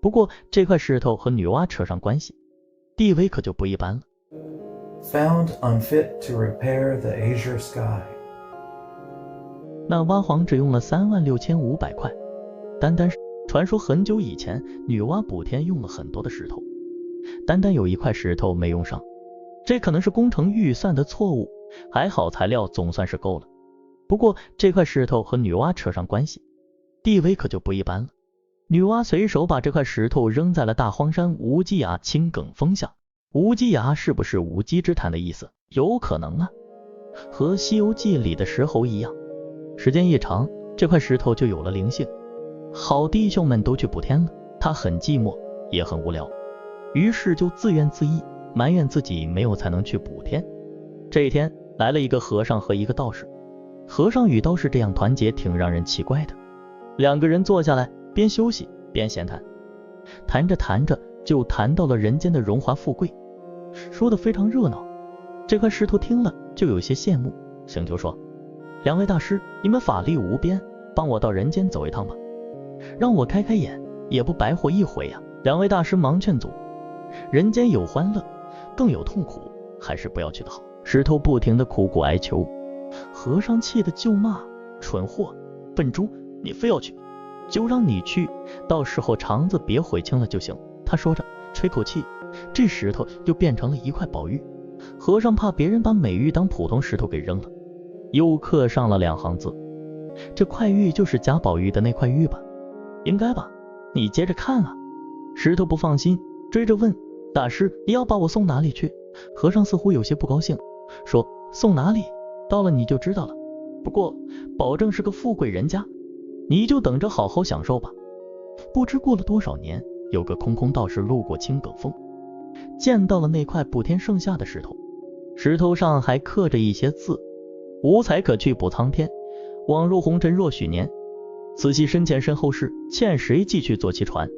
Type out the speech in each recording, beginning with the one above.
不过这块石头和女娲扯上关系，地位可就不一般了。 Found unfit to repair the azure sky. 那挖黄只用了36500块，单单是传说很久以前女娲补天用了很多的石头，单单有一块石头没用上，这可能是工程预算的错误，还好材料总算是够了。不过这块石头和女娲扯上关系，地位可就不一般了。女娲随手把这块石头扔在了大荒山无稽崖青埂峰下。无稽崖是不是无稽之谈的意思？有可能啊，和西游记里的石猴一样，时间一长，这块石头就有了灵性。好弟兄们都去补天了，他很寂寞也很无聊，于是就自怨自艾，埋怨自己没有才能去补天。这一天来了一个和尚和一个道士，和尚与道士这样团结挺让人奇怪的。两个人坐下来边休息边闲谈，谈着谈着就谈到了人间的荣华富贵，说得非常热闹。这块石头听了就有些羡慕，请求说，两位大师，你们法力无边，帮我到人间走一趟吧，让我开开眼，也不白活一回呀。两位大师忙劝阻，人间有欢乐更有痛苦，还是不要去的好。石头不停地苦苦哀求，和尚气得就骂，蠢货笨猪，你非要去就让你去，到时候肠子别悔青了就行。他说着吹口气，这石头就变成了一块宝玉。和尚怕别人把美玉当普通石头给扔了，又刻上了2行字，这块玉就是贾宝玉的那块玉吧？应该吧，你接着看啊。石头不放心，追着问，大师你要把我送哪里去？和尚似乎有些不高兴，说，送哪里到了你就知道了，不过保证是个富贵人家，你就等着好好享受吧。不知过了多少年，有个空空道士路过青埂峰，见到了那块补天剩下的石头，石头上还刻着一些字，无才可去补苍天，枉入红尘若许年，此系身前身后事，欠谁寄去坐其船。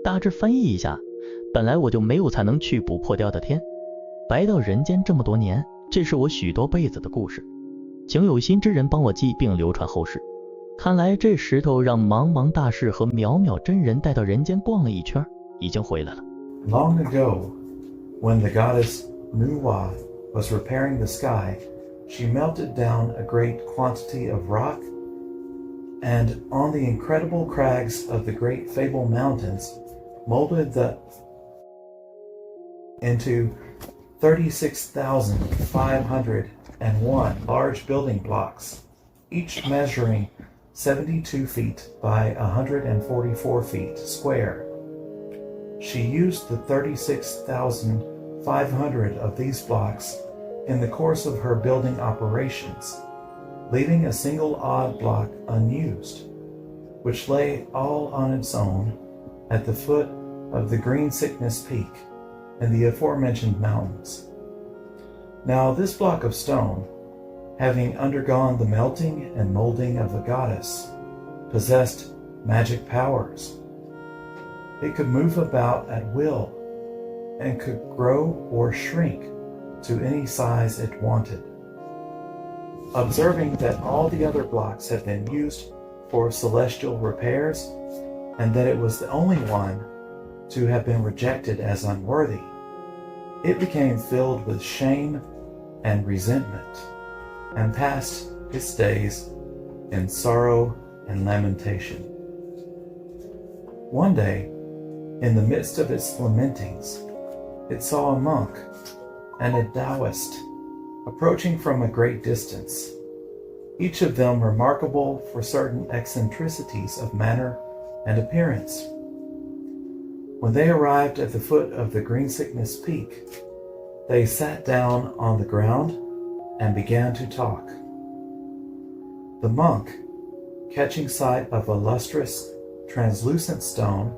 大致翻译一下，本来我就没有才能去补破掉的天，白到人间这么多年，这是我许多辈子的故事，请有心之人帮我记并流传后世。看来这石头让茫茫大士和渺渺真人带到人间逛了一圈，已经回来了。 Long ago, when the goddess Nuwa was repairing the sky, she melted down a great quantity of rock, and on the incredible crags of the great Fable Mountains molded into 36,501 large building blocks, each measuring 72 feet by 144 feet square. She used the 36,500 of these blocks in the course of her building operations, leaving a single odd block unused, which lay all on its own at the foot of the Green Sickness Peak in the aforementioned mountains. Now this block of stone, having undergone the melting and molding of the goddess, possessed magic powers. It could move about at will and could grow or shrink to any size it wanted. Observing that all the other blocks had been used for celestial repairs, and that it was the only one to have been rejected as unworthy, it became filled with shame and resentment, and passed its days in sorrow and lamentation. One day, in the midst of its lamentings, it saw a monk and a Taoist approaching from a great distance, each of them remarkable for certain eccentricities of manner and appearance. When they arrived at the foot of the Green Sickness Peak, they sat down on the ground and began to talk. The monk, catching sight of a lustrous, translucent stone,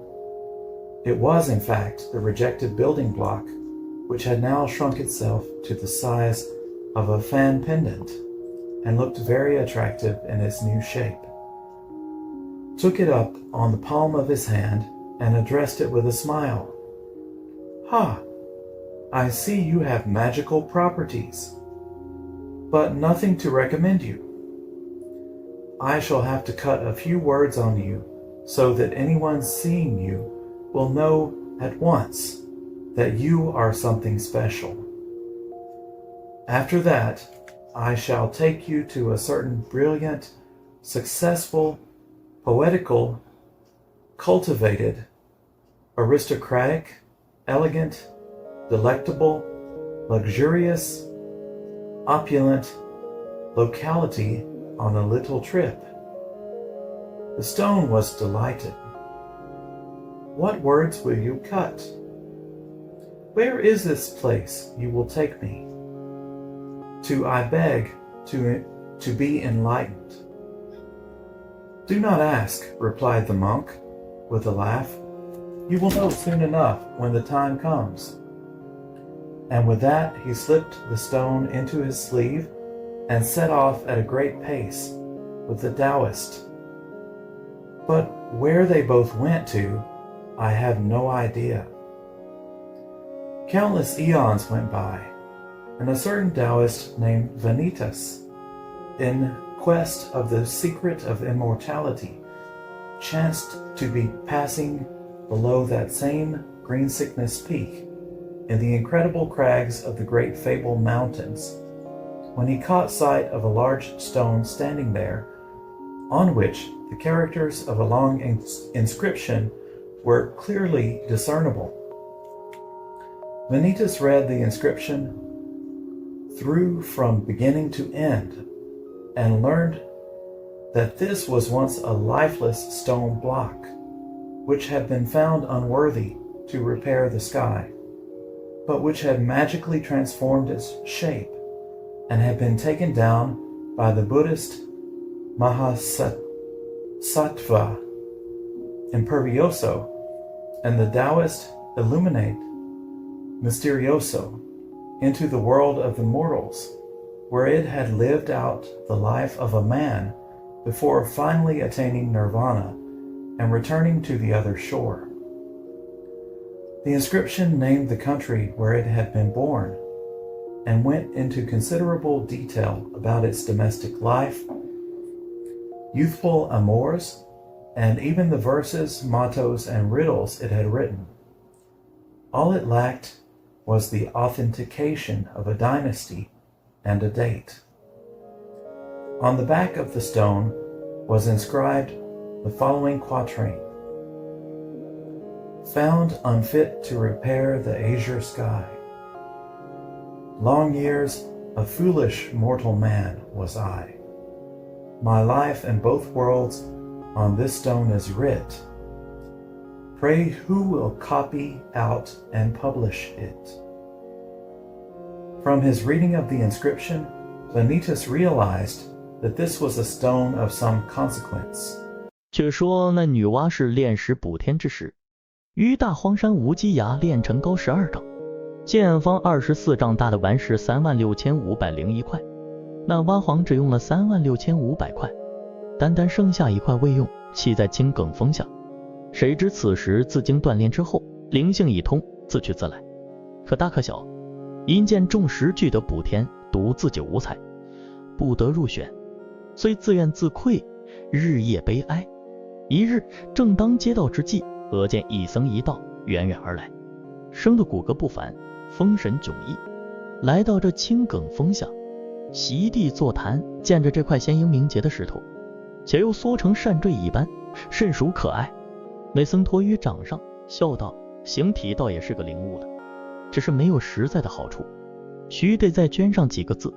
it was in fact the rejected building block, which had now shrunk itself to the size of a fan pendant and looked very attractive in its new shape, took it up on the palm of his hand and addressed it with a smile. "Ha! I see you have magical properties, but nothing to recommend you. I shall have to cut a few words on you so that anyone seeing you will know at once that you are something special. After that, I shall take you to a certain brilliant, successful, poetical, cultivated, aristocratic, elegant, delectable, luxurious, opulent locality on a little trip. The stone was delighted. What words will you cut? Where is this place you will take me? I beg to be enlightened. Do not ask, replied the monk, with a laugh. You will know soon enough when the time comes. And with that he slipped the stone into his sleeve and set off at a great pace with the Taoist. But where they both went to, I have no idea. Countless eons went by, and a certain Taoist named Vanitas, in quest of the secret of immortality, chanced to be passing below that same green sickness peak in the incredible crags of the great Fable Mountains, when he caught sight of a large stone standing there, on which the characters of a long inscription were clearly discernible. Vanitas read the inscription through from beginning to end, and learned that this was once a lifeless stone block, which had been found unworthy to repair the sky, but which had magically transformed its shape, and had been taken down by the Buddhist Mahasattva Imperioso, and the Taoist Illuminate Mysterioso, into the world of the mortals, where it had lived out the life of a man before finally attaining nirvana and returning to the other shore. The inscription named the country where it had been born and went into considerable detail about its domestic life, youthful amours, and even the verses, mottos, and riddles it had written. All it lacked was the authentication of a dynasty and a date. On the back of the stone was inscribed the following quatrain: Found unfit to repair the azure sky. Long years a foolish mortal man was I. My life in both worlds on this stone is writ. Pray who will copy out and publish it? From his reading of the inscription, Vanitas realized that this was a stone of some consequence. 却说那女娲是炼石补天之时，于大荒山无稽崖炼成高12丈，见方24丈大的顽石36501块，那娲皇只用了36500块，单单剩下一块未用，弃在青埂峰下。谁知此时自经锻炼之后，灵性已通，自去自来，可大可小。因见众石俱得补天，独自己无才，不得入选，虽自怨自愧，日夜悲哀。一日正当接道之际，俄见一僧一道远远而来，生得骨骼不凡，风神迥异，来到这青埂峰下，席地坐谈，见着这块鲜莹明洁的石头，且又缩成扇坠一般，甚属可爱。那僧托于掌上，笑道：形体倒也是个灵物了，只是没有实在的好处，须得再镌上几个字，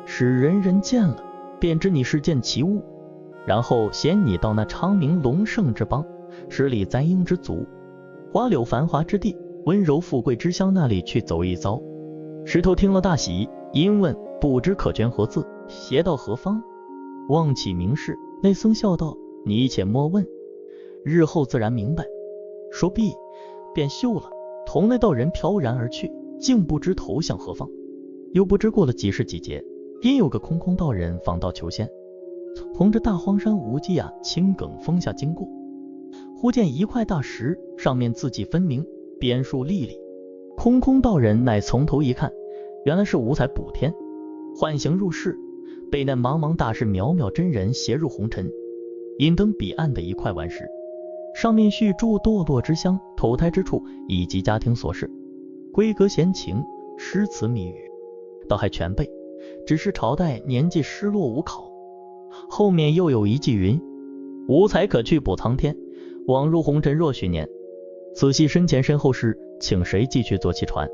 使人人见了便知你是件奇物，然后衔你到那昌明隆盛之邦，十里簪缨之族，花柳繁华之地，温柔富贵之乡那里去走一遭。石头听了大喜，因问不知可镌何字，携到何方？望起明示，那僧笑道：你且莫问，日后自然明白。说毕便休了，同那道人飘然而去，竟不知投向何方。又不知过了几时几节，因有个空空道人访道求仙，从这大荒山无稽崖青埂峰下经过，忽见一块大石，上面字迹分明，边数历历。空空道人乃从头一看，原来是五彩补天，唤形入室，被那茫茫大士渺渺真人携入红尘，引登彼岸的一块顽石，上面续注堕落之乡，口胎之处以及家庭琐事，闺阁闲情，诗词密语，倒还全背，只是朝代年纪失落无考。后面又有一句云：无才可去补苍天，枉入红尘若许年。此系身前身后事，请谁继续坐其船。